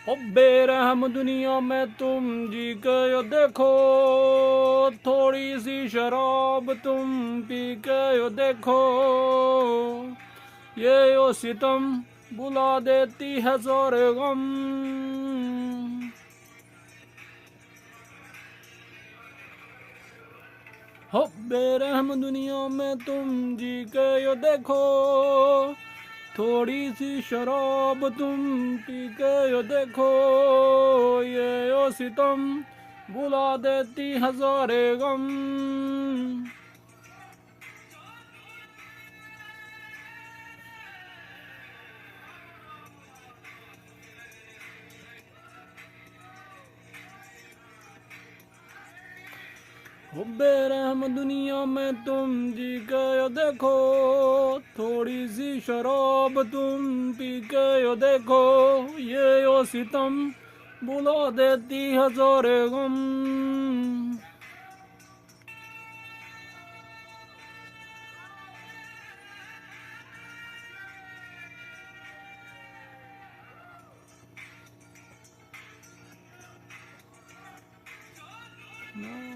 ओ बेरहम दुनिया में तुम जी के यो देखो, थोड़ी सी शराब तुम पी के यो देखो, ये यो सितम बुला देती है सारे गम। हो बेरहम दुनिया में तुम जी के यो देखो, थोड़ी सी शराब तुम पी के यो देखो, ये यो सितम बुला देती हजारे गम। हो बेरहम दुनिया में तुम जी के यो देखो, थोड़ी सी शराब तुम पी के यो देखो, ये यो सितम बुला देती हजारे गम। No.